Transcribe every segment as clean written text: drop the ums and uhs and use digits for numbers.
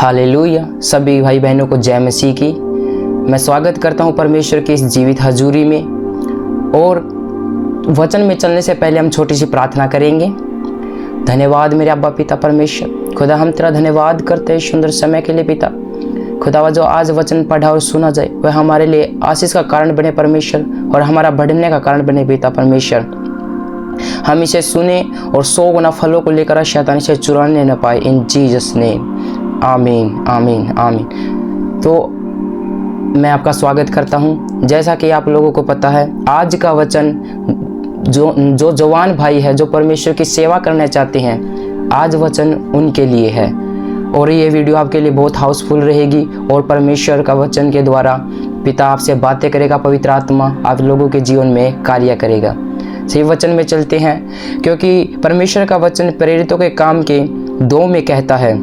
Hallelujah. सभी भाई बहनों को जय मसीह की। मैं स्वागत करता हूं परमेश्वर की इस जीवित हजूरी में। और वचन में चलने से पहले हम छोटी सी प्रार्थना करेंगे। धन्यवाद मेरे अब्बा पिता परमेश्वर, खुदा हम तेरा धन्यवाद करते हैं सुंदर समय के लिए पिता। खुदावा जो आज वचन पढ़ा और सुना जाए वह हमारे लिए आशीष का कारण बने परमेश्वर, और हमारा बढ़ने का कारण बने पिता परमेश्वर। हम इसे सुने और 100 गुना फलों को लेकर शैतान से चुराने न पाए, इन जीसस नेम, आमीन आमीन आमीन। तो मैं आपका स्वागत करता हूं। जैसा कि आप लोगों को पता है, आज का वचन जो जवान भाई है, जो परमेश्वर की सेवा करना चाहते हैं, आज वचन उनके लिए है। और ये वीडियो आपके लिए बहुत हाउसफुल रहेगी और परमेश्वर का वचन के द्वारा पिता आपसे बातें करेगा, पवित्र आत्मा आप लोगों के जीवन में कार्य करेगा। सही वचन में चलते हैं, क्योंकि परमेश्वर का वचन प्रेरितों के काम के 2 में कहता है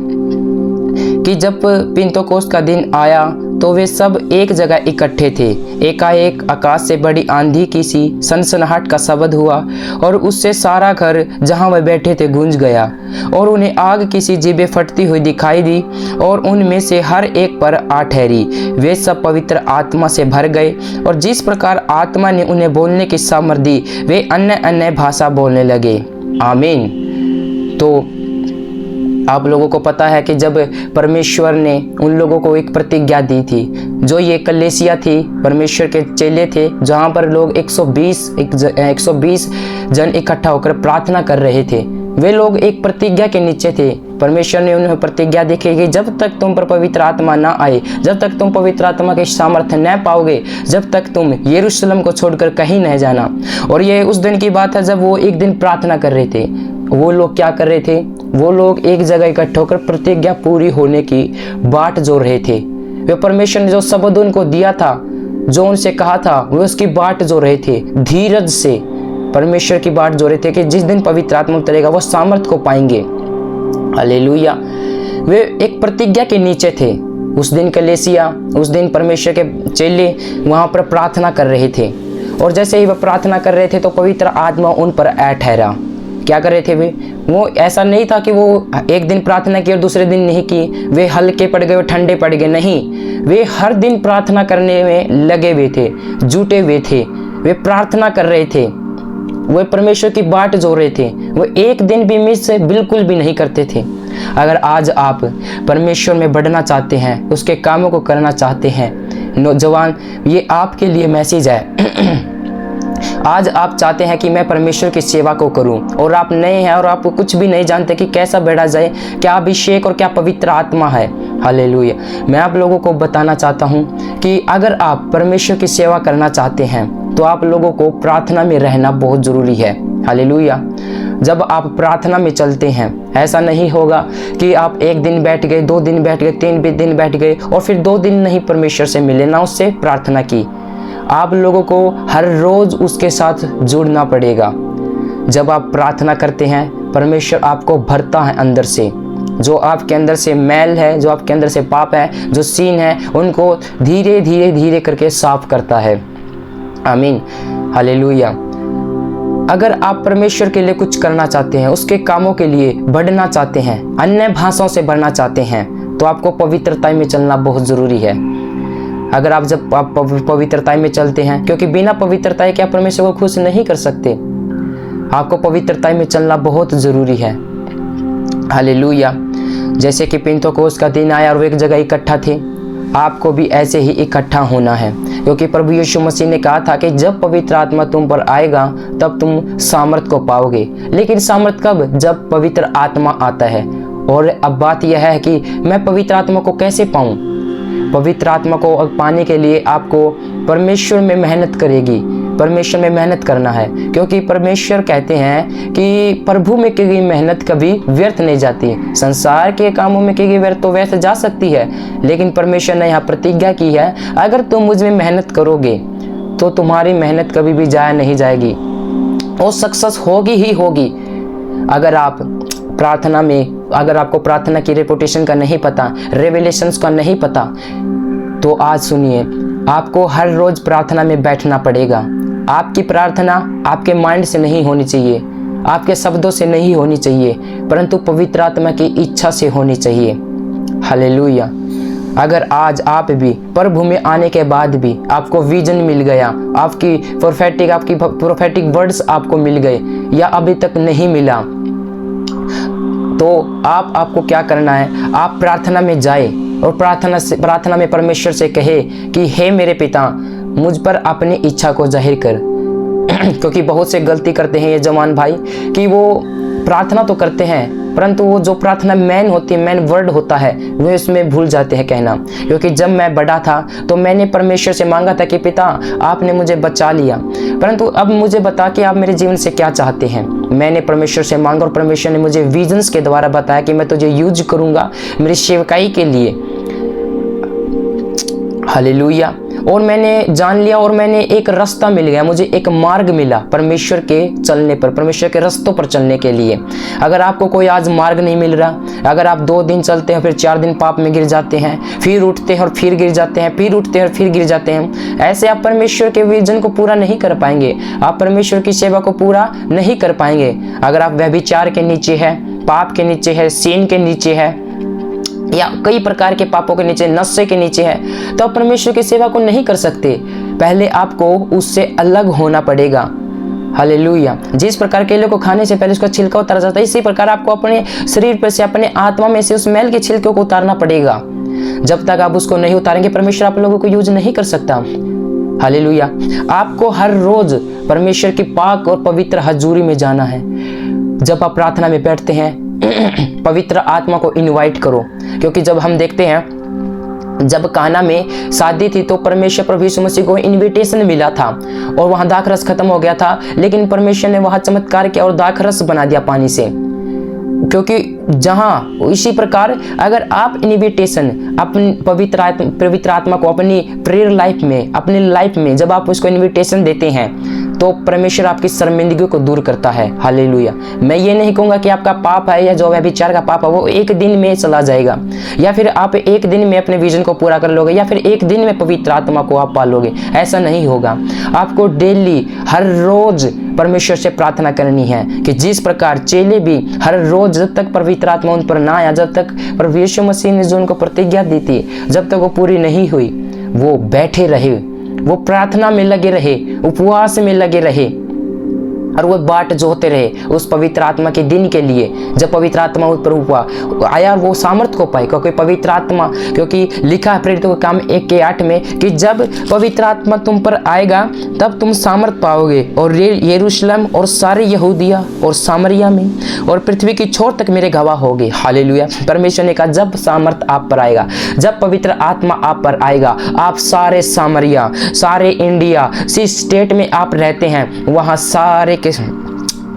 कि जब पिंतोकोस्त का दिन आया तो वे सब एक जगह इकट्ठे थे। एकाएक आकाश से बड़ी आंधी की सी सनसनाहट का शब्द हुआ और उससे सारा घर जहां वे बैठे थे गूंज गया। और उन्हें आग की सी जीभें फटती हुई दिखाई दी और उनमें से हर एक पर आ ठहरी। वे सब पवित्र आत्मा से भर गए और जिस प्रकार आत्मा ने उन्हें बोलने की सामर्थ दी, वे अन्य अन्य भाषा बोलने लगे। आमीन। तो आप लोगों को पता है कि जब परमेश्वर ने उन लोगों को एक प्रतिज्ञा दी थी, जो ये कलीसिया थी, परमेश्वर के चेले थे, जहाँ पर लोग 120 जन इकट्ठा होकर प्रार्थना कर रहे थे। वे लोग एक प्रतिज्ञा के नीचे थे। परमेश्वर ने उन्हें प्रतिज्ञा दी कि जब तक तुम पर पवित्र आत्मा ना आए, जब तक तुम पवित्र आत्मा के सामर्थ्य न पाओगे, जब तक तुम यरूशलेम को छोड़कर कहीं नहीं जाना। और ये उस दिन की बात है जब वो एक दिन प्रार्थना कर रहे थे। वो लोग क्या कर रहे थे? वो लोग एक जगह इकट्ठे होकर प्रतिज्ञा पूरी होने की बाट जोड़ रहे थे। वे परमेश्वर ने जो शब्द उनको दिया था, जो उनसे कहा था, वे उसकी बाट जोड़ रहे थे। धीरज से परमेश्वर की बाट जोड़ रहे थे कि जिस दिन पवित्र आत्मा उतरेगा वो सामर्थ को पाएंगे। हालेलुया। वे एक प्रतिज्ञा के नीचे थे। उस दिन कलीसिया, उस दिन परमेश्वर के चेले वहां पर प्रार्थना कर रहे थे। और जैसे ही वह प्रार्थना कर रहे थे तो पवित्र आत्मा उन पर आ ठहरा। क्या कर रहे थे वे? वो ऐसा नहीं था कि वो एक दिन प्रार्थना की और दूसरे दिन नहीं की, वे हल्के पड़ गए, वे ठंडे पड़ गए। नहीं, वे हर दिन प्रार्थना करने में लगे हुए थे, जुटे हुए थे। वे प्रार्थना कर रहे थे, वे परमेश्वर की बाट जोड़ रहे थे। वो एक दिन भी मिस बिल्कुल भी नहीं करते थे। अगर आज आप परमेश्वर में बढ़ना चाहते हैं, उसके कामों को करना चाहते हैं, नौजवान, ये आपके लिए मैसेज है। आज आप चाहते हैं कि मैं परमेश्वर की सेवा को करूं, और आप नए हैं और आप कुछ भी नहीं जानते कि कैसा बढ़ा जाए, क्या अभिषेक और क्या पवित्र आत्मा है। हालेलुया। मैं आप लोगों को बताना चाहता हूं कि अगर आप परमेश्वर की सेवा करना चाहते हैं तो आप लोगों को प्रार्थना में रहना बहुत जरूरी है। हालेलुया। जब आप प्रार्थना में चलते हैं, ऐसा नहीं होगा कि आप एक दिन बैठ गए, 2 दिन बैठ गए, 3 दिन बैठ गए और फिर 2 दिन नहीं परमेश्वर से मिले, ना उससे प्रार्थना की। आप लोगों को हर रोज उसके साथ जुड़ना पड़ेगा। जब आप प्रार्थना करते हैं, परमेश्वर आपको भरता है अंदर से। जो आपके अंदर से मैल है, जो आपके अंदर से पाप है, जो सीन है, उनको धीरे धीरे धीरे करके साफ करता है। आमीन। हालेलुया। अगर आप परमेश्वर के लिए कुछ करना चाहते हैं, उसके कामों के लिए बढ़ना चाहते हैं, अन्य भाषाओं से बढ़ना चाहते हैं, तो आपको पवित्रता में चलना बहुत जरूरी है। अगर आप जब आप पवित्रता में चलते हैं, क्योंकि बिना पवित्रता के आप परमेश्वर को खुश नहीं कर सकते। आपको पवित्रता में चलना बहुत जरूरी है। हालेलुया। जैसे कि पिंतोकोस्त का दिन आया और वो एक जगह इकट्ठा थे, आपको भी ऐसे ही इकट्ठा होना है। क्योंकि प्रभु यीशु मसीह ने कहा था कि जब पवित्र आत्मा तुम पर आएगा तब तुम सामर्थ को पाओगे। लेकिन सामर्थ कब? जब पवित्र आत्मा आता है। और अब बात यह है कि मैं पवित्र आत्मा को कैसे पाऊं? पवित्र आत्मा को पाने के लिए आपको परमेश्वर में मेहनत करेगी, परमेश्वर में मेहनत करना है। क्योंकि परमेश्वर कहते हैं कि प्रभु में की गई मेहनत कभी व्यर्थ नहीं जाती। संसार के कामों में की गई व्यर्थ तो व्यर्थ जा सकती है, लेकिन परमेश्वर ने यहाँ प्रतिज्ञा की है, अगर तुम मुझ में मेहनत करोगे तो तुम्हारी मेहनत कभी भी जाया नहीं जाएगी, और सक्सेस होगी ही होगी। अगर आप प्रार्थना में, अगर आपको प्रार्थना की रेपुटेशन का नहीं पता, रेवलेशंस का नहीं पता, तो आज सुनिए, आपको हर रोज प्रार्थना में बैठना पड़ेगा। आपकी प्रार्थना आपके माइंड से नहीं होनी चाहिए, आपके शब्दों से नहीं होनी चाहिए, परंतु पवित्र आत्मा की इच्छा से होनी चाहिए। हालेलुया। अगर आज आप भी प्रभु में आने के बाद भी आपको विजन मिल गया, आपकी प्रोफेटिक वर्ड्स आपको मिल गए, या अभी तक नहीं मिला, तो आपको क्या करना है, आप प्रार्थना में जाए और प्रार्थना में परमेश्वर से कहे कि हे मेरे पिता, मुझ पर अपनी इच्छा को जाहिर कर। क्योंकि बहुत से गलती करते हैं ये जवान भाई कि वो प्रार्थना तो करते हैं, परंतु वो जो प्रार्थना मेन वर्ड होता है वो इसमें भूल जाते हैं कहना। क्योंकि जब मैं बड़ा था तो मैंने परमेश्वर से मांगा था कि पिता आपने मुझे बचा लिया, परंतु अब मुझे बता कि आप मेरे जीवन से क्या चाहते हैं। मैंने परमेश्वर से मांगा और परमेश्वर ने मुझे विजन्स के द्वारा बताया कि मैं तुझे यूज करूंगा मेरी सेवकाई के लिए। हालेलुया। और मैंने जान लिया और मैंने एक रास्ता मिल गया, मुझे एक मार्ग मिला परमेश्वर के चलने पर, परमेश्वर के रास्तों पर चलने के लिए। अगर आपको कोई आज मार्ग नहीं मिल रहा, अगर आप 2 दिन चलते हैं फिर 4 दिन पाप में गिर जाते हैं, फिर उठते हैं और फिर गिर जाते हैं, फिर उठते हैं और फिर गिर जाते हैं, ऐसे आप परमेश्वर के विजन को पूरा नहीं कर पाएंगे, आप परमेश्वर की सेवा को पूरा नहीं कर पाएंगे। अगर आप व्यभिचार के नीचे है, पाप के नीचे है, सीन के नीचे है, या कई प्रकार के पापों के नीचे, नशे के नीचे है, तो आप परमेश्वर की सेवा को नहीं कर सकते। पहले आपको उससे अलग होना पड़ेगा। हालेलुया। जिस प्रकार केले को खाने से पहले उसका छिलका उतारा जाता है, इसी प्रकार आपको अपने शरीर पर से, अपने आत्मा में से उस मैल के छिलके को उतारना पड़ेगा। जब तक आप उसको नहीं उतारेंगे परमेश्वर आप लोगों को यूज नहीं कर सकता। हालेलुया। आपको हर रोज परमेश्वर की पाक और पवित्र हजूरी में जाना है। जब आप प्रार्थना में बैठते हैं पवित्र आत्मा को इनवाइट करो, क्योंकि जब हम देखते हैं जब काना में शादी थी तो परमेश्वर प्रभु यीशु मसीह को इनविटेशन मिला था और वहां दाखरस खत्म हो गया था, लेकिन परमेश्वर ने वहां चमत्कार किया और दाखरस बना दिया पानी से। क्योंकि जहां इसी प्रकार अगर आप इनविटेशन अपनी पवित्र आत्मा को अपनी प्रेयर लाइफ में, अपनी लाइफ में जब आप उसको इनविटेशन देते हैं तो परमेश्वर आपकी शर्मिंदगी को दूर करता है। हालेलुया। मैं ये नहीं कहूंगा कि आपका पाप है या जो व्यभिचार का पाप है वो एक दिन में चला जाएगा, या फिर आप एक दिन में अपने विजन को पूरा कर लोगे, या फिर एक दिन में पवित्र आत्मा को आप पालोगे, ऐसा नहीं होगा। आपको डेली हर रोज परमेश्वर से प्रार्थना करनी है कि जिस प्रकार चेले भी हर रोज जब तक पवित्र आत्मा उन पर ना आया, जब तक प्रभु यीशु मसीह ने जो उनको प्रतिज्ञा दी थी जब तक वो पूरी नहीं हुई, वो बैठे रहे, वो प्रार्थना में लगे रहे, उपवास में लगे रहे और वो बाट जोहते रहे उस पवित्र आत्मा के दिन के लिए, जब पवित्र आत्मा उस पर हुआ आया वो सामर्थ्य को पाए। क्योंकि पवित्र आत्मा, क्योंकि लिखा है प्रेरितों के काम 1:8 में कि जब पवित्र आत्मा तुम पर आएगा तब तुम सामर्थ्य पाओगे और यरूशलेम और सारे यहूदिया और सामरिया में और पृथ्वी की छोर तक मेरे गवाह होगे। हालेलुया। परमेश्वर ने कहा जब सामर्थ्य आप पर आएगा, जब पवित्र आत्मा आप पर आएगा, आप सारे सामरिया, सारे इंडिया, जिस स्टेट में आप रहते हैं वहां सारे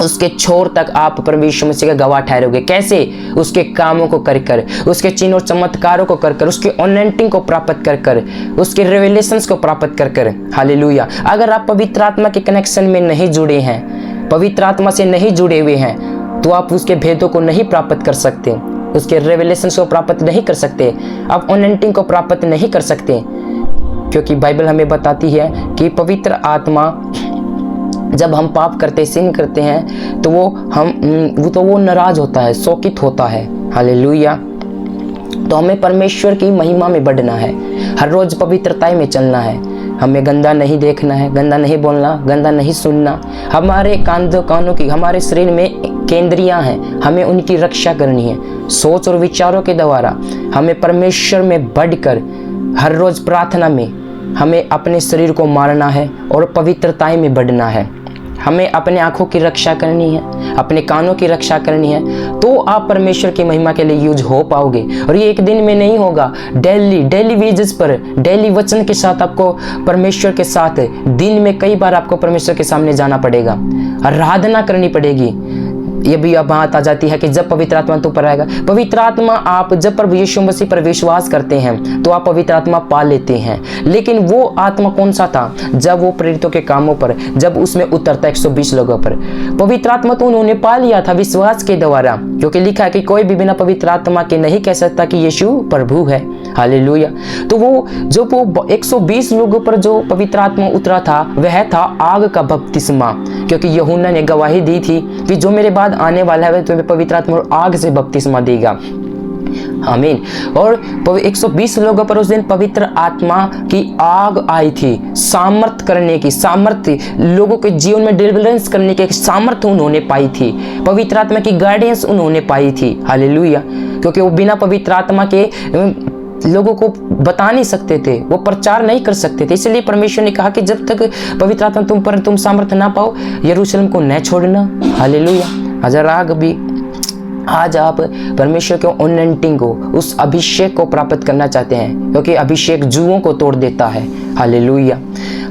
उसके छोर तक आप परमेश्वर मसीह का गवाह ठहरोगे। कैसे? उसके कामों को कर कर, उसके चिन्ह और चमत्कारों को कर कर, उसके अनॉइंटिंग को प्राप्त कर कर, उसके रेवलेशंस को प्राप्त कर कर। हालेलुया। अगर आप पवित्र आत्मा के कनेक्शन में नहीं जुड़े हैं, पवित्र आत्मा से नहीं जुड़े हुए हैं, तो आप उसके भेदों को नहीं प्राप्त कर सकते, उसके रेवलेशंस को प्राप्त नहीं कर सकते, आप अनॉइंटिंग को प्राप्त नहीं कर सकते। क्योंकि बाइबल हमें बताती है कि पवित्र आत्मा जब हम पाप करते, सिन करते हैं तो वो नाराज होता है, शोकित होता है। हालेलुया। तो हमें परमेश्वर की महिमा में बढ़ना है, हर रोज पवित्रता में चलना है, हमें गंदा नहीं देखना है, गंदा नहीं बोलना, गंदा नहीं सुनना। हमारे कानों की, हमारे शरीर में केंद्रियां हैं, हमें उनकी रक्षा करनी है। सोच और विचारों के द्वारा हमें परमेश्वर में बढ़कर हर रोज प्रार्थना में हमें अपने शरीर को मारना है और पवित्रता में बढ़ना है। हमें अपने आंखों की रक्षा करनी है, अपने कानों की रक्षा करनी है, तो आप परमेश्वर की महिमा के लिए यूज हो पाओगे। और ये एक दिन में नहीं होगा, डेली वेजेस पर, डेली वचन के साथ आपको परमेश्वर के साथ दिन में कई बार आपको परमेश्वर के सामने जाना पड़ेगा, आराधना करनी पड़ेगी। ये भी अब बात आ जाती है कि जब पवित्र आत्मा तुम पर आएगा, पवित्र आत्मा आप जब प्रभु यीशु मसीह पर विश्वास करते हैं तो आप पवित्र आत्मा पा लेते हैं। लेकिन वो आत्मा कौन सा था? जब वो प्रेरितों के कामों पर, जब उसमें उतरता 120 लोगों पर, पवित्र आत्मा तो उन्होंने पा लिया था विश्वास के द्वारा। क्योंकि लिखा है कि कोई भी बिना पवित्र आत्मा के नहीं कह सकता कि यीशु प्रभु है। हालेलुया। तो वो 120 लोगों पर जो पवित्र आत्मा उतरा था वह था आग का बपतिस्मा। क्योंकि यूहन्ना ने गवाही दी थी कि जो मेरे बाद आने वाला है तो पवित्र आत्मा और आग से बपतिस्मा देगा। आमीन। और 120 लोगों पर उस दिन पवित्र आत्मा की आग आई थी, सामर्थ करने की, सामर्थ्य लोगों के जीवन में डिलीवरेंस करने की सामर्थ्य उन्होंने पाई थी, पवित्र आत्मा की गाइडेंस उन्होंने पाई थी। हालेलुया। क्योंकि वो बिना पवित्र आत्मा के लोगों को बता नहीं सकते थे, वो प्रचार नहीं कर सकते थे। इसलिए परमेश्वर ने कहा कि जब तक पवित्र आत्मा तुम सामर्थ्य ना पाओ, यरूशलेम को न छोड़ना। हालेलुया। हजार आग भी आज आप परमेश्वर के अनॉइंटिंग को, उस अभिषेक को प्राप्त करना चाहते हैं, क्योंकि अभिषेक जुओं को तोड़ देता है। हालेलुया।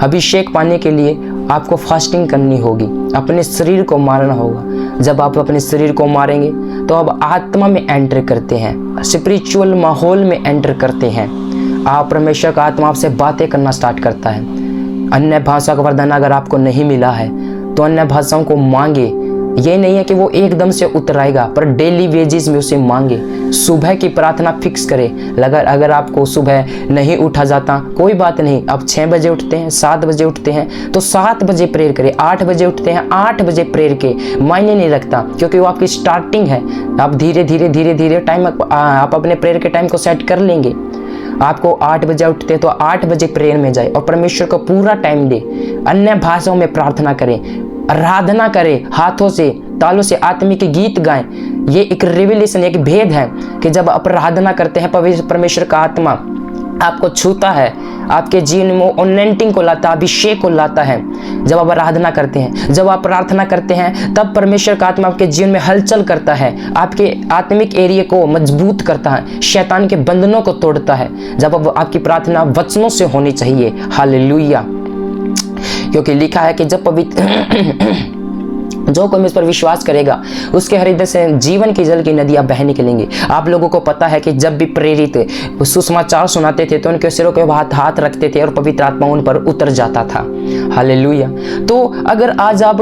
अभिषेक पाने के लिए आपको फास्टिंग करनी होगी, अपने शरीर को मारना होगा। जब आप अपने शरीर को मारेंगे तो अब आत्मा में एंटर करते हैं, स्पिरिचुअल माहौल में एंटर करते हैं। आप परमेश्वर का आत्मा आपसे बातें करना स्टार्ट करता है। अन्य भाषा का वरदान अगर आपको नहीं मिला है तो अन्य भाषाओं को मांगे। ये नहीं है कि वो एकदम से उतर आएगा, पर डेली वेजेस में उसे मांगे। सुबह की प्रार्थना फिक्स करें। अगर आपको सुबह नहीं उठा जाता, कोई बात नहीं, आप 6 बजे उठते हैं, 7 बजे उठते हैं तो 7 बजे प्रेयर करें। 8 बजे उठते हैं, 8 बजे प्रेयर के मायने नहीं रखता, क्योंकि वो आपकी स्टार्टिंग है। आप धीरे धीरे टाइम आप अपने प्रेयर के टाइम को सेट कर लेंगे। आपको 8 बजे उठते हैं तो 8 बजे प्रेयर में जाए और परमेश्वर को पूरा टाइम दे। अन्य भाषाओं में प्रार्थना करें, आराधना करें, हाथों से, तालों से आत्मिक गीत गाएं। ये एक रिविलेशन, एक भेद है कि जब आप आराधना करते हैं, परमेश्वर का आत्मा आपको छूता है, आपके जीवन में अनॉइंटिंग को लाता है, अभिषेक को लाता है। जब आप आराधना करते हैं, जब आप प्रार्थना करते हैं, तब परमेश्वर का आत्मा आपके जीवन में हलचल करता है, आपके आत्मिक एरिया को मजबूत करता है, शैतान के बंधनों को तोड़ता है। जब अब आपकी प्रार्थना वचनों से होनी चाहिए। हालेलुया। क्योंकि लिखा है कि जब पवित्र जो कोई मुझ पर विश्वास करेगा उसके हृदय से जीवन की जल की नदियां बह निकलेंगी। आप लोगों को पता है कि जब भी प्रेरित सुसमाचार सुनाते थे तो उनके सिरों के हाथ रखते थे और पवित्र आत्मा उन पर उतर जाता था। हालेलुया। तो अगर आज आप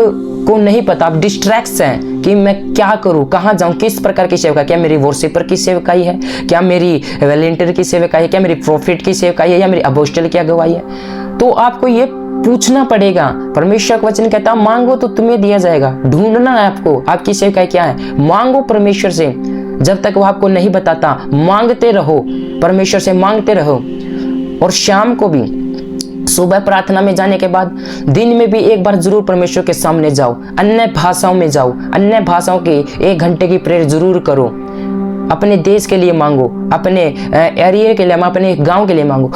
को नहीं पता, आप डिस्ट्रैक्ट हैं कि मैं क्या करूं, कहां जाऊं, किस प्रकार की सेवकाई, क्या मेरी वर्शिपर की सेवकाई है, क्या मेरी वॉलंटियर की सेवकाई है, क्या मेरी प्रॉफिट की सेवकाई है, या मेरी अपोस्टल की अगुवाई है, तो आपको ये पूछना पड़ेगा। परमेश्वर का वचन कहता है मांगो तो तुम्हें दिया जाएगा। ढूंढना है आपको, आपकी सेवकाई क्या है, मांगो परमेश्वर से। जब तक वो आपको नहीं बताता, मांगते रहो, परमेश्वर से मांगते रहो। और शाम को भी, सुबह प्रार्थना में जाने के बाद दिन में भी एक बार जरूर परमेश्वर के सामने जाओ, अन्य भाषाओं में जाओ, अन्य भाषाओं की 1 घंटे की प्रेयर जरूर करो। अपने देश के लिए मांगो, अपने एरिया के लिए, अपने गांव के लिए मांगो।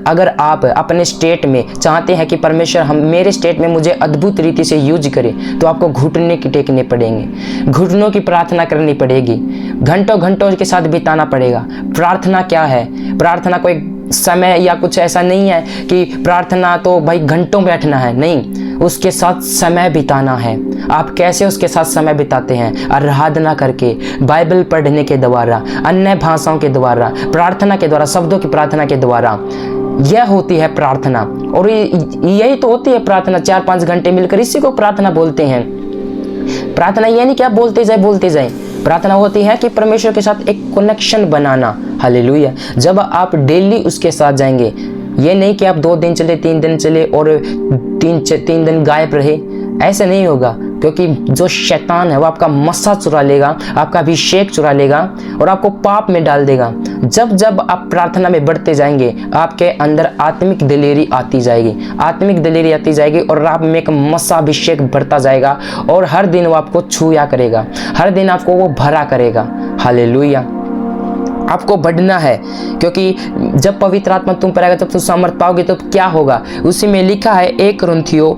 अगर आप अपने स्टेट में चाहते हैं कि परमेश्वर मेरे स्टेट में मुझे अद्भुत रीति से यूज करे, तो आपको घुटने की टेकने पड़ेंगे, घुटनों की प्रार्थना करनी पड़ेगी, घंटों घंटों के साथ बिताना पड़ेगा। प्रार्थना क्या है? प्रार्थना कोई समय या कुछ ऐसा नहीं है कि प्रार्थना तो भाई घंटों बैठना है, नहीं, उसके साथ समय बिताना है। आप कैसे उसके साथ समय बिताते हैं? आराधना करके, बाइबल पढ़ने के द्वारा, अन्य भाषाओं के द्वारा, प्रार्थना के द्वारा, शब्दों की प्रार्थना के द्वारा। यह होती है प्रार्थना, और यही तो होती है प्रार्थना। 4-5 घंटे मिलकर इसी को प्रार्थना बोलते हैं। प्रार्थना ये नहीं कि आप बोलते जाए। प्रार्थना होती है कि परमेश्वर के साथ एक कनेक्शन बनाना। हालेलुया। जब आप डेली उसके साथ जाएंगे, ये नहीं कि आप 2 दिन चले, 3 दिन चले और 3 दिन गायब रहे, ऐसे नहीं होगा। क्योंकि जो शैतान है वो आपका मस्सा चुरा लेगा, आपका अभिषेक चुरा लेगा और आपको पाप में डाल देगा। जब आप प्रार्थना में बढ़ते जाएंगे, आपके अंदर आत्मिक दिलेरी आती जाएगी और आप में एक मस्सा अभिषेक बढ़ता जाएगा और हर दिन वो आपको छूया करेगा, हर दिन आपको वो भरा करेगा। हालेलुया। आपको बढ़ना है, क्योंकि जब पवित्र आत्मा तुम पर आएगा, जब तुम सामर्थ पाओगे तो क्या होगा? उसी में लिखा है 1 कुरिन्थियों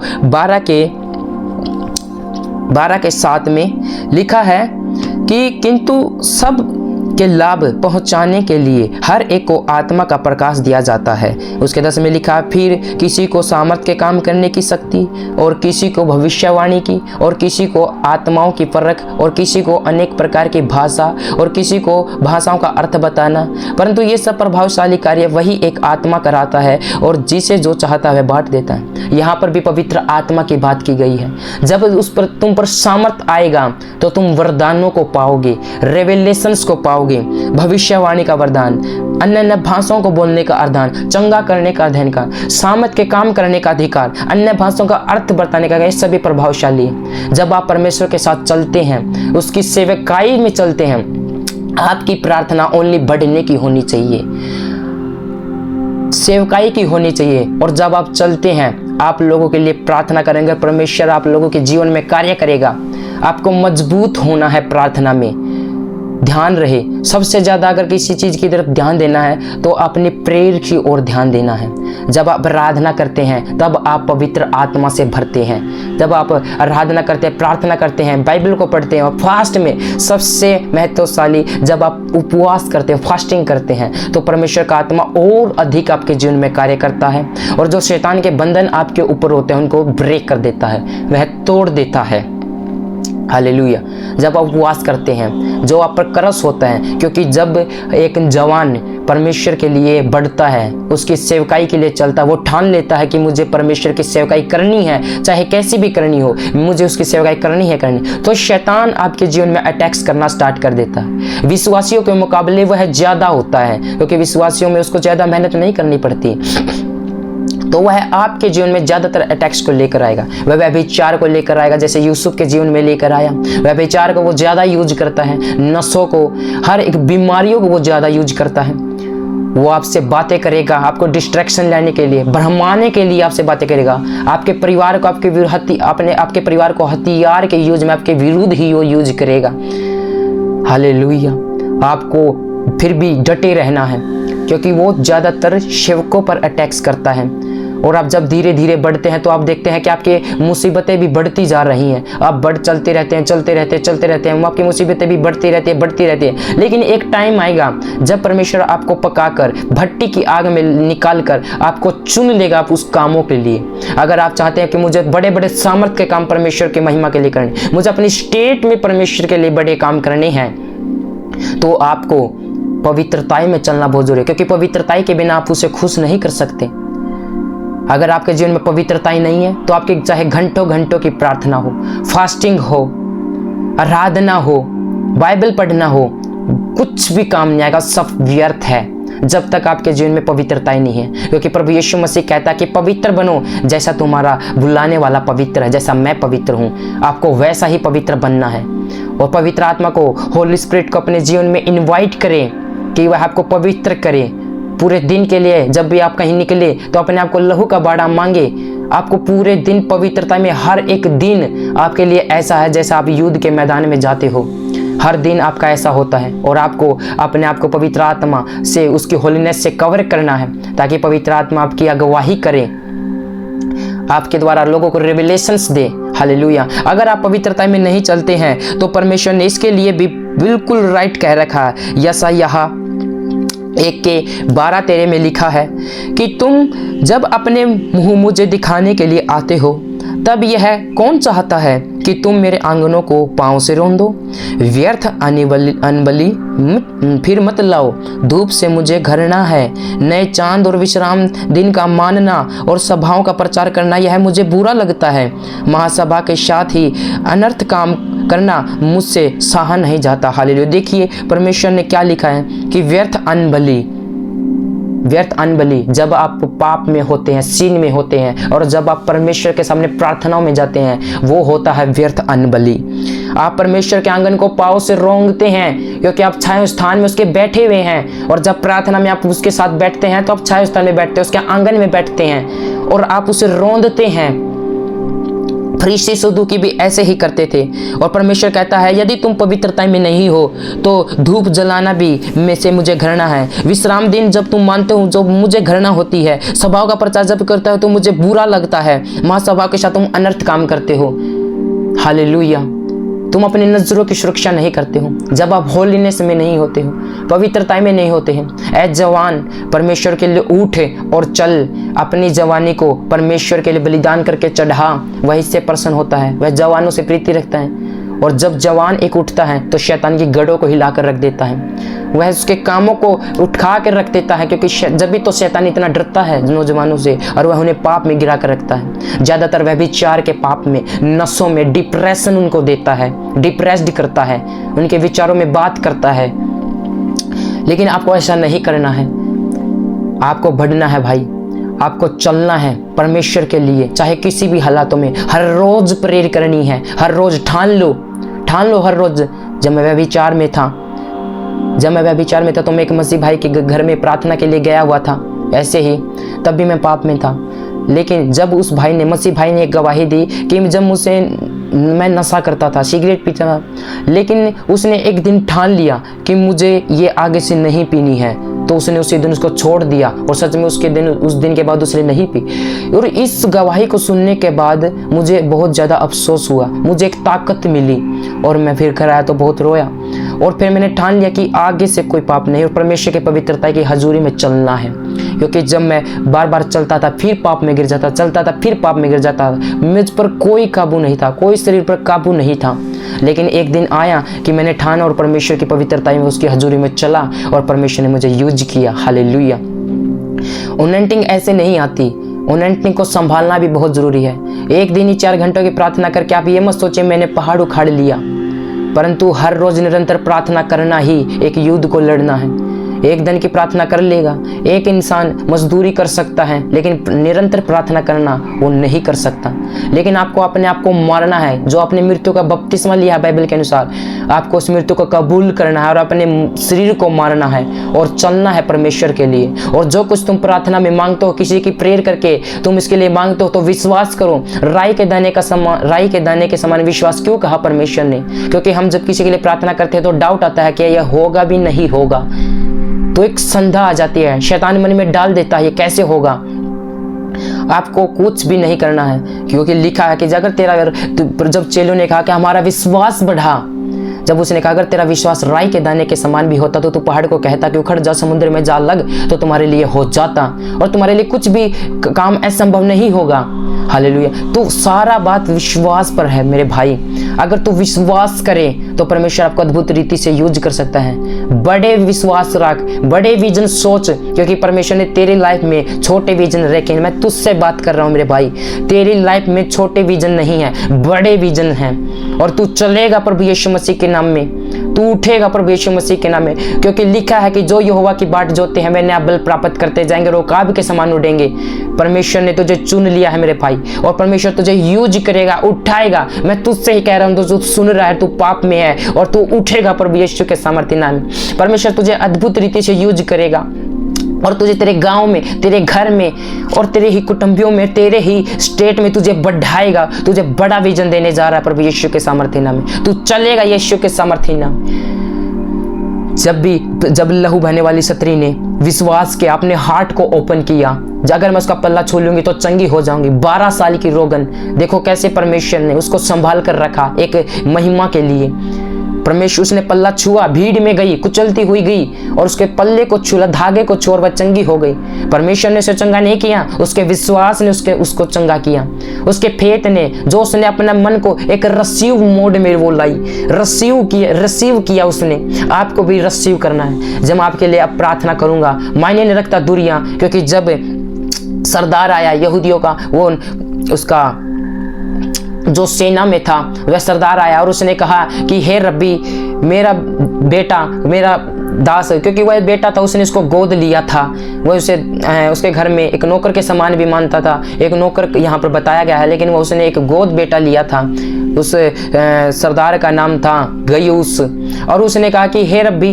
12:7 में लिखा है कि किंतु सब के लाभ पहुंचाने के लिए हर एक को आत्मा का प्रकाश दिया जाता है। उसके 10 में लिखा, फिर किसी को सामर्थ के काम करने की शक्ति, और किसी को भविष्यवाणी की, और किसी को आत्माओं की परख, और किसी को अनेक प्रकार की भाषा, और किसी को भाषाओं का अर्थ बताना। परंतु ये सब प्रभावशाली कार्य वही एक आत्मा कराता है, और जिसे जो चाहता है बांट देता है। यहाँ पर भी पवित्र आत्मा की बात की गई है। जब उस पर तुम पर सामर्थ आएगा तो तुम वरदानों को पाओगे, रेवलेशंस को पाओगे, भविष्यवाणी का वरदान, अन्य भाषाओं को बोलने का वरदान, चंगा करने का अध्ययन का, सामर्थ के काम करने का अधिकार, अन्य भाषाओं का अर्थ बताने का, ये सभी प्रभावशाली है। जब आप परमेश्वर के साथ चलते हैं, उसकी सेवकाई में चलते हैं, आपकी प्रार्थना ओनली बढ़ने की होनी चाहिए, सेवकाई की होनी चाहिए। और जब आप चलते हैं, आप लोगों के लिए प्रार्थना करेंगे, परमेश्वर आप लोगों के जीवन में कार्य करेगा। आपको मजबूत होना है, प्रार्थना में ध्यान रहे। सबसे ज़्यादा अगर किसी चीज़ की तरफ ध्यान देना है तो अपने प्रेयर की ओर ध्यान देना है। जब आप आराधना करते हैं तब आप पवित्र आत्मा से भरते हैं। जब आप आराधना करते हैं, प्रार्थना करते हैं, बाइबल को पढ़ते हैं, और फास्ट में सबसे महत्वशाली जब आप उपवास करते हैं, फास्टिंग करते हैं, तो परमेश्वर का आत्मा और अधिक आपके जीवन में कार्य करता है। और जो शैतान के बंधन आपके ऊपर होते हैं उनको ब्रेक कर देता है, वह तोड़ देता है। हालेलुया। जब आप उपवास करते हैं, जो आप पर करस होता है, क्योंकि जब एक जवान परमेश्वर के लिए बढ़ता है, उसकी सेवकाई के लिए चलता है, वो ठान लेता है कि मुझे परमेश्वर की सेवकाई करनी है, चाहे कैसी भी करनी हो, मुझे उसकी सेवकाई करनी, तो शैतान आपके जीवन में अटैक्स करना स्टार्ट कर देता है। विश्वासियों के मुकाबले वह ज़्यादा होता है, क्योंकि विश्वासियों में उसको ज़्यादा मेहनत नहीं करनी पड़ती, तो वह आपके जीवन में ज़्यादातर अटैक्स को लेकर आएगा। वह व्यभिचार को लेकर आएगा, जैसे यूसुफ के जीवन में लेकर आया। व्यभिचार को वो ज़्यादा यूज करता है, नशों को, हर एक बीमारियों को वो ज़्यादा यूज करता है। वो आपसे बातें करेगा, आपको डिस्ट्रैक्शन लेने के लिए, भरमाने के लिए आपसे बातें करेगा। आपके परिवार को आपके परिवार को हथियार के यूज में आपके विरुद्ध ही वो यूज करेगा। हालेलुया। आपको फिर भी डटे रहना है, क्योंकि वो ज़्यादातर सेवकों पर अटैक्स करता है। और आप जब धीरे धीरे बढ़ते हैं तो आप देखते हैं कि आपके मुसीबतें भी बढ़ती जा रही हैं। आप चलते रहते हैं, आपकी मुसीबतें भी बढ़ती रहती है। लेकिन एक टाइम आएगा जब परमेश्वर आपको पकाकर भट्टी की आग में निकाल कर आपको चुन लेगा आप उस कामों के लिए। अगर आप चाहते हैं कि मुझे बड़े बड़े सामर्थ के काम परमेश्वर की महिमा के लिए करने, मुझे अपनी स्टेट में परमेश्वर के लिए बड़े काम करने हैं, तो आपको पवित्रताई में चलना बहुत जरूरी है, क्योंकि पवित्रताई के बिना आप उसे खुश नहीं कर सकते। अगर आपके जीवन में पवित्रताई नहीं है तो आपके चाहे घंटों घंटों की प्रार्थना हो, फास्टिंग हो, आराधना हो, बाइबल पढ़ना हो, कुछ भी काम नहीं आएगा, सब व्यर्थ है जब तक आपके जीवन में पवित्रताई नहीं है। क्योंकि प्रभु यीशु मसीह कहता है कि पवित्र बनो जैसा तुम्हारा बुलाने वाला पवित्र है, जैसा मैं पवित्र हूँ, आपको वैसा ही पवित्र बनना है। और पवित्र आत्मा को, होली स्पिरिट को अपने जीवन में इनवाइट करें कि वह आपको पवित्र करे पूरे दिन के लिए। जब भी आप कहीं निकले तो अपने आप को लहू का बाड़ा मांगे। आपको पूरे दिन पवित्रता में, हर एक दिन आपके लिए ऐसा है जैसा आप युद्ध के मैदान में जाते हो। हर दिन आपका ऐसा होता है, और आपको अपने आप को पवित्र आत्मा से, उसकी होलीनेस से कवर करना है, ताकि पवित्र आत्मा आपकी अगुवाही करे, आपके द्वारा लोगों को रिविलेशंस दे। हालेलुया। अगर आप पवित्रता में नहीं चलते हैं तो परमेश्वर ने इसके लिए भी बिल्कुल राइट कह रखा है। यशायाह 1:12-13 में लिखा है कि तुम जब अपने मुंह मुझे दिखाने के लिए आते हो, तब यह कौन चाहता है कि तुम मेरे आंगनों को पांव से रौंदो? व्यर्थ अनबली फिर मत लाओ। धूप से मुझे घृणा है। नए चांद और विश्राम दिन का मानना और सभाओं का प्रचार करना, यह मुझे बुरा लगता है। महासभा के साथ ही अनर्थ काम करना मुझसे सहा नहीं जाता। हालेलुया। देखिए परमेश्वर ने क्या लिखा है कि व्यर्थ अनबली, जब आप पाप में होते हैं, सीन में होते हैं, और जब आप परमेश्वर के सामने प्रार्थनाओं में जाते हैं, वो होता है व्यर्थ अनबली। आप परमेश्वर के आंगन को पाँव से रोंगते हैं, क्योंकि आप छाया स्थान में उसके बैठे हुए हैं। और जब प्रार्थना में आप उसके साथ बैठते हैं तो आप छाया स्थान में बैठते हैं, उसके आंगन में बैठते हैं, और आप उसे रोंदते हैं। फरीसी सदूकी भी ऐसे ही करते थे। और परमेश्वर कहता है यदि तुम पवित्रता में नहीं हो तो धूप जलाना भी में से मुझे घृणा है। विश्राम दिन जब तुम मानते हो जो मुझे घृणा होती है। सभाओं का प्रचार जब करते हो तो मुझे बुरा लगता है। महासभा के साथ तुम अनर्थ काम करते हो। हालेलुया। तुम अपनी नजरों की सुरक्षा नहीं करते हो जब आप होलीनेस में नहीं होते हो, पवित्रता में नहीं होते हैं। ऐ जवान, परमेश्वर के लिए उठ और चल। अपनी जवानी को परमेश्वर के लिए बलिदान करके चढ़ा, वही से प्रसन्न होता है, वह जवानों से प्रीति रखता है। और जब जवान एक उठता है तो शैतान की गढ़ों को हिलाकर रख देता है, वह उसके कामों को उठा कर रख देता है, क्योंकि जब भी तो शैतान इतना डरता है नौजवानों से, और वह उन्हें पाप में गिरा कर रखता है। ज़्यादातर वह भी चार के पाप में, नशों में, डिप्रेशन उनको देता है, डिप्रेस्ड करता है, उनके विचारों में बात करता है। लेकिन आपको ऐसा नहीं करना है, आपको बढ़ना है भाई, आपको चलना है परमेश्वर के लिए, चाहे किसी भी हालातों में। हर रोज प्रेयर करनी है, हर रोज ठान लो हर रोज। जब मैं व्यभिचार में था, जब मैं व्यभिचार में था तो मैं एक मसीह भाई के घर में प्रार्थना के लिए गया हुआ था, ऐसे ही तब भी मैं पाप में था। लेकिन जब उस भाई ने, मसीह भाई ने एक गवाही दी कि जब मुझसे मैं नशा करता था, सिगरेट पीता था, लेकिन उसने एक दिन ठान लिया कि मुझे ये आगे से नहीं पीनी है, तो उसने उसी दिन उसको छोड़ दिया और सच में उस दिन के बाद उसने नहीं पी। और इस गवाही को सुनने के बाद मुझे बहुत ज़्यादा अफसोस हुआ, मुझे एक ताकत मिली और मैं फिर घर आया तो बहुत रोया। और फिर मैंने ठान लिया कि आगे से कोई पाप नहीं और परमेश्वर की पवित्रता की हजूरी में चलना है। क्योंकि जब मैं बार बार चलता था फिर पाप में गिर जाता, चलता था फिर पाप में गिर जाता, मुझ पर कोई काबू नहीं था, कोई शरीर पर काबू नहीं था। लेकिन एक दिन आया कि मैंने ठाना और परमेश्वर की पवित्रता में उसकी हजूरी में चला और परमेश्वर ने मुझे यूज किया। हालेलुया। अनॉइंटिंग ऐसे नहीं आती, अनॉइंटिंग को संभालना भी बहुत जरूरी है। एक दिन ही 4 घंटों की प्रार्थना करके आप ये मत सोचिए मैंने पहाड़ उखाड़ लिया, परंतु हर रोज निरंतर प्रार्थना करना ही एक युद्ध को लड़ना है। एक दिन की प्रार्थना कर लेगा, एक इंसान मजदूरी कर सकता है लेकिन निरंतर प्रार्थना करना वो नहीं कर सकता। लेकिन आपको अपने आप को मारना है, जो अपने मृत्यु का बपतिस्मा लिया है बाइबल के अनुसार, आपको उस मृत्यु को कबूल करना है और अपने शरीर को मारना है और चलना है परमेश्वर के लिए। और जो कुछ तुम प्रार्थना में मांगते हो, किसी की प्रेयर करके तुम इसके लिए मांगते हो, तो विश्वास करो। राई के दाने के समान विश्वास क्यों कहा परमेश्वर ने? क्योंकि हम जब किसी के लिए प्रार्थना करते हैं तो डाउट आता है कि यह होगा भी नहीं होगा, तो एक संदेह आ जाती है, शैतान मन में डाल देता है ये कैसे होगा। आपको कुछ भी नहीं करना है, क्योंकि लिखा है कि जब चेलों ने कहा कि हमारा विश्वास बढ़ा, जब उसने कहा अगर तेरा विश्वास राई के दाने के समान भी होता तो तू पहाड़ को कहता कि उखड़ जा, समुद्र में जा लग, तो तुम्हारे लिए हो जाता और तुम्हारे लिए कुछ भी काम असंभव नहीं होगा। हालेलुया। तो सारा बात विश्वास पर है मेरे भाई। अगर तू विश्वास करे तो परमेश्वर आपको अद्भुत रीति से यूज कर सकता है। बड़े विश्वास रख, बड़े विजन सोच, क्योंकि परमेश्वर ने तेरी लाइफ में छोटे विजन रखे। मैं तुझसे बात कर रहा हूँ मेरे भाई, तेरी लाइफ में छोटे विजन नहीं है, बड़े विजन हैं। और तू चलेगा प्रभु यीशु मसीह के नाम में, तू उठेगा प्रभु यीशु मसीह के नाम में, क्योंकि लिखा है कि जो यहोवा की बाट जोते हैं वे नया बल प्राप्त करते जाएंगे, रोकाब के समान उड़ेंगे। परमेश्वर ने तुझे चुन लिया है मेरे भाई, और परमेश्वर तुझे यूज करेगा, उठाएगा। मैं तुझसे ही कह रहा हूँ, तू सुन रहा है, तू पाप में है और तू उठेगा प्रभु यीशु के सामर्थ्य नाम में। परमेश्वर तुझे अद्भुत रीति से यूज करेगा और तुझे तेरे गांव में, तेरे घर में और तेरे ही कुटुंबियों में, तेरे ही स्टेट में तुझे बढ़ाएगा। तुझे बड़ा विजन देने जा रहा है प्रभु यीशु के सामर्थ्य नाम में। तू चलेगा यीशु के सामर्थ्य नाम। जब लहू बहने वाली स्त्री ने विश्वास के अपने हार्ट को ओपन किया, अगर मैं उसका पल्ला छू लूंगी तो चंगी हो जाऊंगी। 12 साल की रोगन, देखो कैसे परमेश्वर ने उसको संभाल कर रखा एक महिमा के लिए। परमेश्वर उसने पल्ला छुआ, भीड़ में गई, कुचलती हुई गई और उसके पल्ले को छुआ, धागे को छुआ, वह चंगी हो गई। परमेश्वर ने उसे चंगा नहीं किया, उसके विश्वास ने उसको चंगा किया। उसके फेथ ने, जो उसने अपना मन को एक रिसीव मोड में वो लाई, रिसीव किया उसने। आपको भी रिसीव करना है। जब आपके लिए अब प्रार्थना करूंगा, मायने नहीं रखता दूरियां, क्योंकि जब सरदार आया यहूदियों का, वो उसका जो सेना में था वह सरदार आया और उसने कहा कि हे रब्बी, मेरा बेटा, मेरा दास, क्योंकि वह बेटा था, उसने इसको गोद लिया था। वह उसे उसके घर में एक नौकर के समान भी मानता था। एक नौकर यहाँ पर बताया गया है, लेकिन वह उसने एक गोद बेटा लिया था। उस सरदार का नाम था गयूस। और उसने कहा कि हे रब्बी,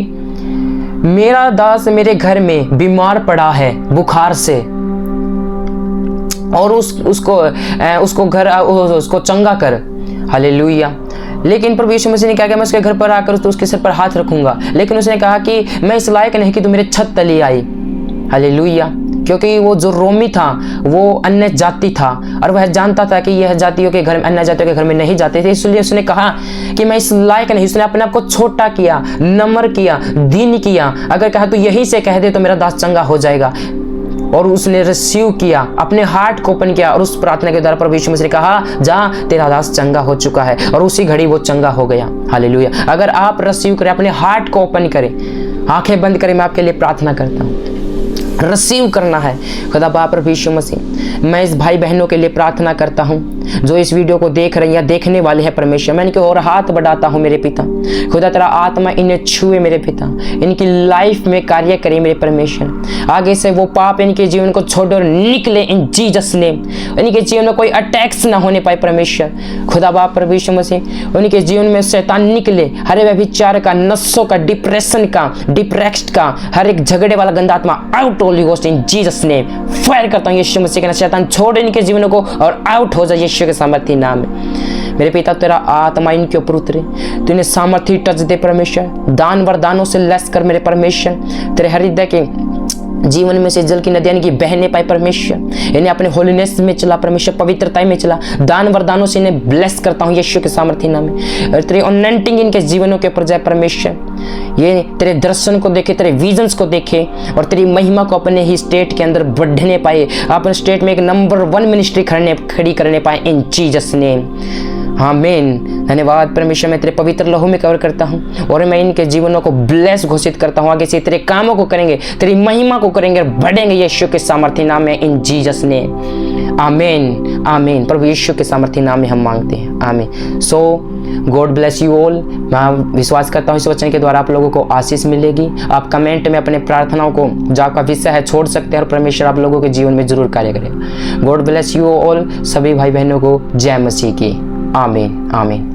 मेरा दास मेरे घर में बीमार पड़ा है बुखार से, और उसको चंगा कर। हालेलुया। लेकिन प्रभु यीशु मसीह ने कहा कि मैं उसके घर पर आकर उसके सिर पर हाथ रखूंगा, लेकिन उसने कहा कि मैं इस लायक नहीं कि तू मेरे छत तले आई। हालेलुया। क्योंकि वो जो रोमी था वो अन्य जाति था और वह जानता था कि यह जातियों के घर में, अन्य जातियों के घर में नहीं जाते थे, इसलिए उसने कहा कि मैं इस लायक नहीं। उसने अपने आप को छोटा किया, नम्र किया, दीन किया। अगर कहा तो यही से कह दे तो मेरा दास चंगा हो जाएगा। और उसने रिसीव किया, अपने हार्ट को ओपन किया और उस प्रार्थना के द्वारा प्रभु यीशु मसीह ने कहा जा, तेरा दास चंगा हो चुका है, और उसी घड़ी वो चंगा हो गया। हालेलुया। अगर आप रिसीव करें, अपने हार्ट को ओपन करें, आंखें बंद करें, मैं आपके लिए प्रार्थना करता हूँ। रिसीव करना है। खुदा बाप प्रभु यीशु मसीह, मैं इस भाई बहनों के लिए प्रार्थना करता हूँ जो इस वीडियो को देख रहे हैं या देखने वाले हैं परमेश्वर, मैं इनकी और हाथ बढ़ाता हूँ मेरे पिता। खुदा तेरा आत्मा इन्हें छुए मेरे पिता, इनकी लाइफ में कार्य करे मेरे परमेश्वर। आगे से वो पाप इनके जीवन को छोड़ और निकले इन जीसस नेम। इनके जीवन में कोई अटैक्स ना होने पाए परमेश्वर। खुदा बाप परमेश्वर मसीह, उनके जीवन में शैतान निकले, हर एक व्यभिचार का, नशों का, डिप्रेशन का, डिप्रेस्ड का, हर एक झगड़े वाला गंदा आत्मा आउट होली गोस्ट इन जीसस नेम। फायर करता हूँ यीशु मसीह के नाम। शैतान छोड़ इनके जीवन को और आउट हो जाए यीशु के सामर्थ्य नाम में। मेरे पिता तेरा आत्मा इनके ऊपर उतरे, तू इन्हें सामर्थ्य टच दे परमेश्वर। दान वरदानों से लैस कर मेरे परमेश्वर। तेरे हृदय के जीवन में से जल की नदियां इनकी बहने पाए परमेश्वर। इन्हें अपने होलीनेस में चला परमेश्वर, पवित्रता में चला। दान वरदानों से इन्हें ब्लेस करता हूँ यीशु के सामर्थ्य नाम में। और तेरे अनॉइंटिंग इनके जीवनों के ऊपर जाए परमेश्वर। ये तेरे दर्शन को देखे, तेरे विजन्स को देखे और तेरी महिमा को अपने ही स्टेट के अंदर बढ़ने पाए। अपने स्टेट में एक नंबर 1 मिनिस्ट्री खड़ी करने पाए इन जीसस नेम। आमीन। धन्यवाद परमेश्वर। मैं तेरे पवित्र लहू में कवर करता हूँ और मैं इनके जीवनों को ब्लेस घोषित करता हूँ। आगे से तेरे कामों को करेंगे, तेरी महिमा को करेंगे और बढ़ेंगे यीशु के सामर्थ्य नाम में इन जीसस नेम। आमीन आमीन। प्रभु यीशु के सामर्थ्य नाम में हम मांगते हैं, आमीन। सो गॉड ब्लेस यू ऑल। मैं विश्वास करता हूँ इस वचन के द्वारा आप लोगों को आशीष मिलेगी। आप कमेंट में अपने प्रार्थनाओं को, जो आपका विषय है, छोड़ सकते हैं और परमेश्वर आप लोगों के जीवन में जरूर कार्य करेगा। God bless you all. सभी भाई बहनों को जय मसीह की। आमीन आमीन।